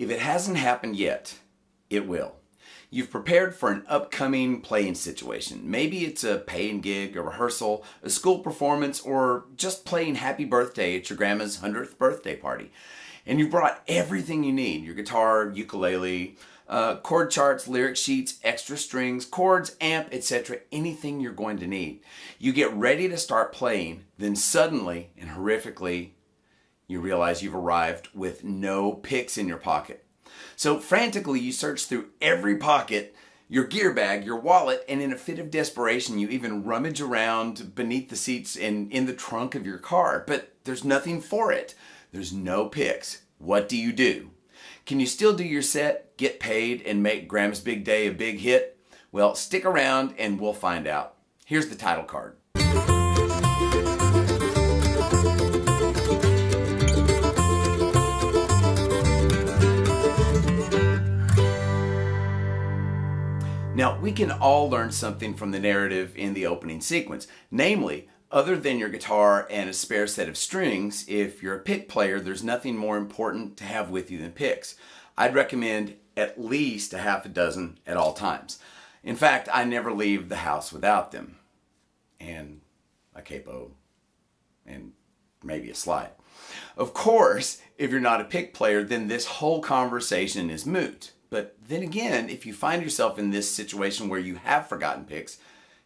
If it hasn't happened yet, it will. You've prepared for an upcoming playing situation. Maybe it's a paying gig, a rehearsal, a school performance, or just playing happy birthday at your grandma's 100th birthday party. And you've brought everything you need, your guitar, ukulele, chord charts, lyric sheets, extra strings, chords, amp, etc., anything you're going to need. You get ready to start playing, then suddenly and horrifically, you realize you've arrived with no picks in your pocket. So frantically, you search through every pocket, your gear bag, your wallet, and in a fit of desperation, you even rummage around beneath the seats and in the trunk of your car, but there's nothing for it. There's no picks. What do? Can you still do your set, get paid, and make Grandma's Big Day a big hit? Well, stick around and we'll find out. Here's the title card. Now, we can all learn something from the narrative in the opening sequence. Namely, other than your guitar and a spare set of strings, if you're a pick player, there's nothing more important to have with you than picks. I'd recommend at least a half a dozen at all times. In fact, I never leave the house without them. And a capo, and maybe a slide. Of course, if you're not a pick player, then this whole conversation is moot. But then again, if you find yourself in this situation where you have forgotten picks,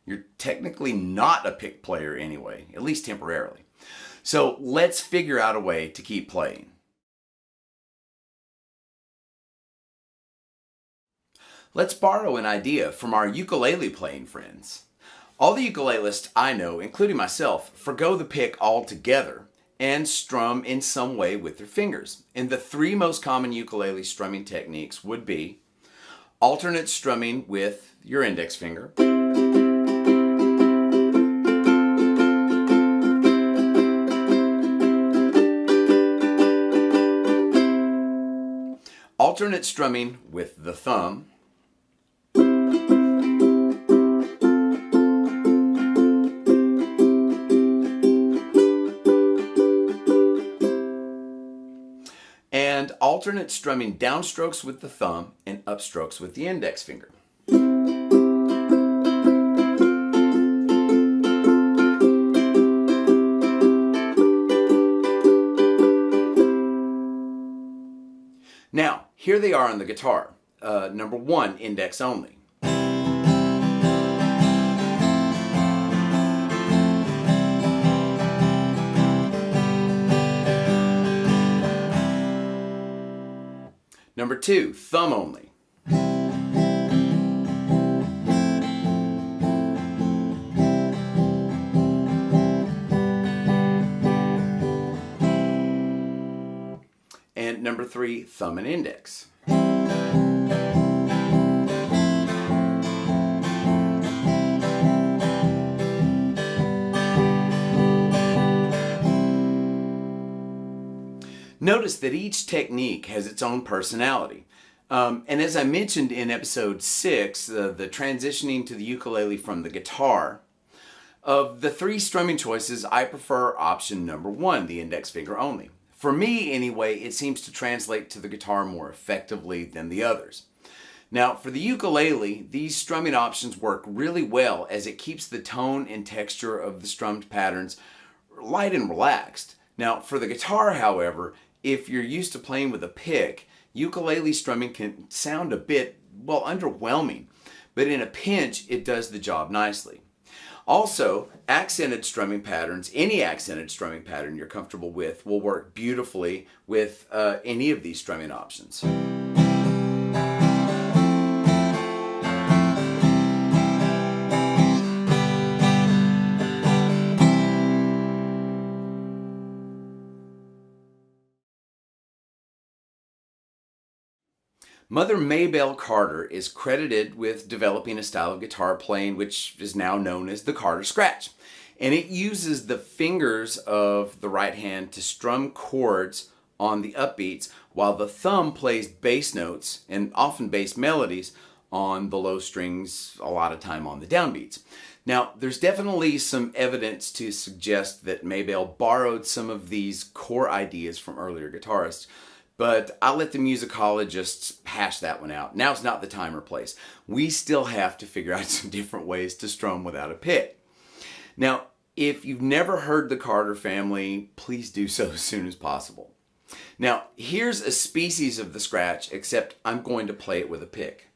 you're technically not a pick player anyway, at least temporarily. So let's figure out a way to keep playing. Let's borrow an idea from our ukulele playing friends. All the ukulelists I know, including myself, forgo the pick altogether and strum in some way with their fingers. And the three most common ukulele strumming techniques would be alternate strumming with your index finger, alternate strumming with the thumb, and alternate strumming downstrokes with the thumb and upstrokes with the index finger. Now, here they are on the guitar. Number 1, index only. Number 2, thumb only. And number 3, thumb and index. Notice that each technique has its own personality. And as I mentioned in episode 6, the transitioning to the ukulele from the guitar, of the 3 strumming choices, I prefer option number 1, the index finger only. For me, anyway, it seems to translate to the guitar more effectively than the others. Now, for the ukulele, these strumming options work really well as it keeps the tone and texture of the strummed patterns light and relaxed. Now, for the guitar, however, if you're used to playing with a pick, ukulele strumming can sound a bit, well, underwhelming, but in a pinch, it does the job nicely. Also, accented strumming patterns, any accented strumming pattern you're comfortable with, will work beautifully with any of these strumming options. Mother Maybelle Carter is credited with developing a style of guitar playing which is now known as the Carter Scratch. And it uses the fingers of the right hand to strum chords on the upbeats, while the thumb plays bass notes and often bass melodies on the low strings, a lot of time on the downbeats. Now, there's definitely some evidence to suggest that Maybelle borrowed some of these core ideas from earlier guitarists, But I'll let the musicologists hash that one out. Now's not the time or place. We still have to figure out some different ways to strum without a pick. Now, if you've never heard the Carter family, please do so as soon as possible. Now, here's a species of the scratch, except I'm going to play it with a pick.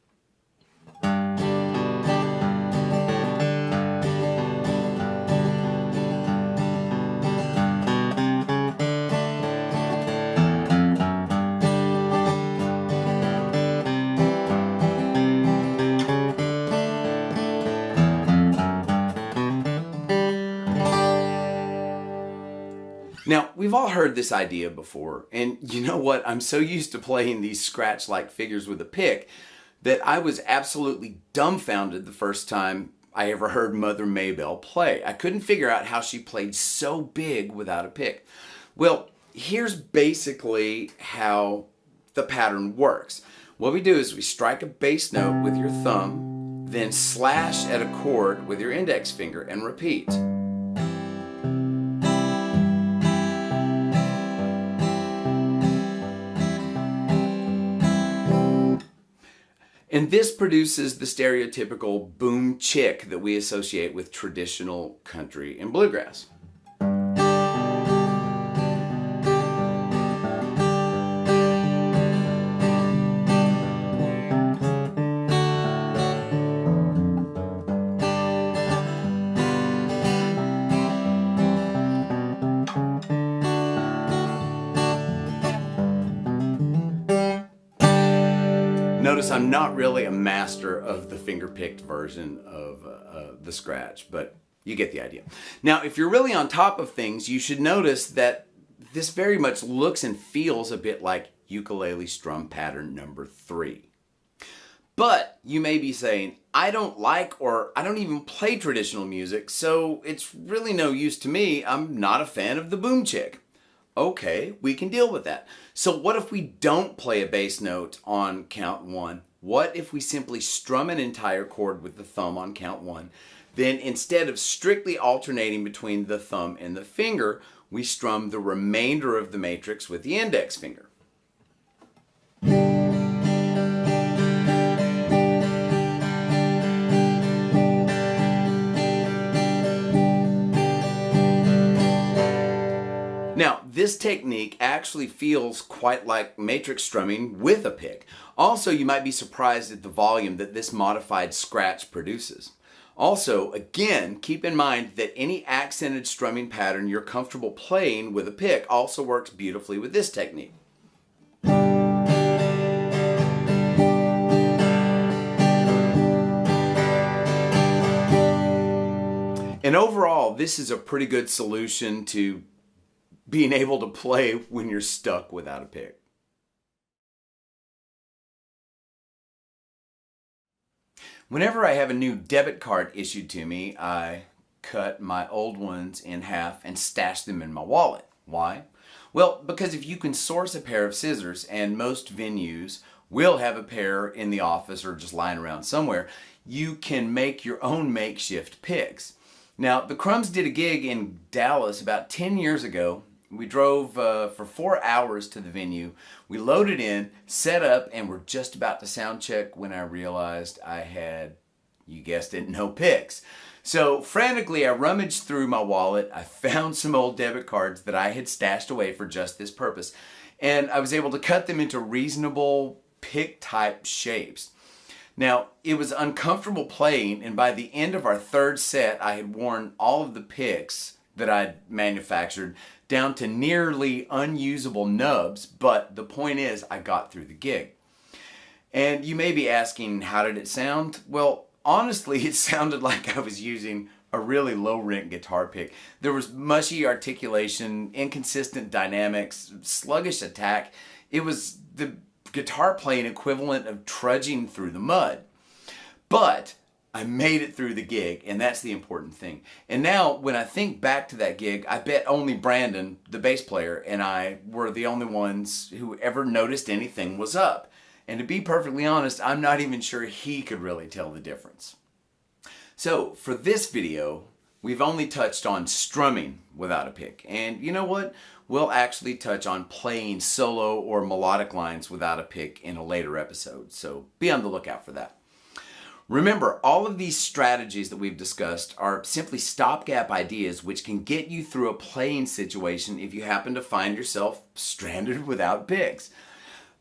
Now, we've all heard this idea before, and you know what? I'm so used to playing these scratch-like figures with a pick that I was absolutely dumbfounded the first time I ever heard Mother Maybelle play. I couldn't figure out how she played so big without a pick. Well, here's basically how the pattern works. What we do is we strike a bass note with your thumb, then slash at a chord with your index finger and repeat. And this produces the stereotypical boom chick that we associate with traditional country and bluegrass. Notice I'm not really a master of the finger-picked version of the scratch, but you get the idea. Now, if you're really on top of things, you should notice that this very much looks and feels a bit like ukulele strum pattern number 3. But you may be saying, I don't like or I don't even play traditional music, so it's really no use to me. I'm not a fan of the boom chick. Okay, we can deal with that. So what if we don't play a bass note on count 1? What if we simply strum an entire chord with the thumb on count 1? Then instead of strictly alternating between the thumb and the finger, we strum the remainder of the matrix with the index finger. Now, this technique actually feels quite like matrix strumming with a pick. Also, you might be surprised at the volume that this modified scratch produces. Also, again, keep in mind that any accented strumming pattern you're comfortable playing with a pick also works beautifully with this technique. And overall, this is a pretty good solution to being able to play when you're stuck without a pick. Whenever I have a new debit card issued to me, I cut my old ones in half and stash them in my wallet. Why? Well, because if you can source a pair of scissors, and most venues will have a pair in the office or just lying around somewhere, you can make your own makeshift picks. Now, the Crumbs did a gig in Dallas about 10 years ago. We drove for 4 hours to the venue. We loaded in, set up, and were just about to sound check when I realized I had, you guessed it, no picks. So frantically, I rummaged through my wallet. I found some old debit cards that I had stashed away for just this purpose. And I was able to cut them into reasonable pick-type shapes. Now, it was uncomfortable playing, and by the end of our third set, I had worn all of the picks that I'd manufactured down to nearly unusable nubs, but the point is I got through the gig. And you may be asking, how did it sound? Well, honestly, it sounded like I was using a really low-rent guitar pick. There was mushy articulation, inconsistent dynamics, sluggish attack. It was the guitar playing equivalent of trudging through the mud. But I made it through the gig, and that's the important thing. And now, when I think back to that gig, I bet only Brandon, the bass player, and I were the only ones who ever noticed anything was up. And to be perfectly honest, I'm not even sure he could really tell the difference. So, for this video, we've only touched on strumming without a pick. And you know what? We'll actually touch on playing solo or melodic lines without a pick in a later episode, so be on the lookout for that. Remember, all of these strategies that we've discussed are simply stopgap ideas which can get you through a playing situation if you happen to find yourself stranded without picks.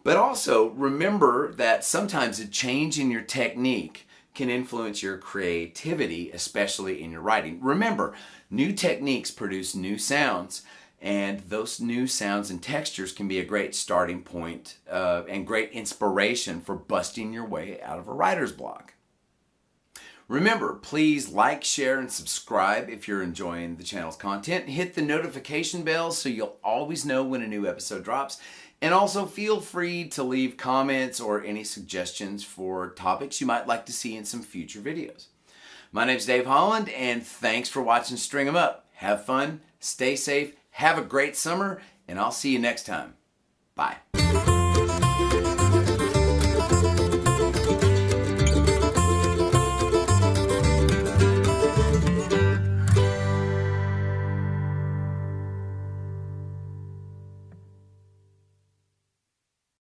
But also, remember that sometimes a change in your technique can influence your creativity, especially in your writing. Remember, new techniques produce new sounds, and those new sounds and textures can be a great starting point and great inspiration for busting your way out of a writer's block. Remember, please like, share, and subscribe if you're enjoying the channel's content. Hit the notification bell so you'll always know when a new episode drops. And also feel free to leave comments or any suggestions for topics you might like to see in some future videos. My name's Dave Holland, and thanks for watching String 'em Up. Have fun, stay safe, have a great summer, and I'll see you next time. Bye.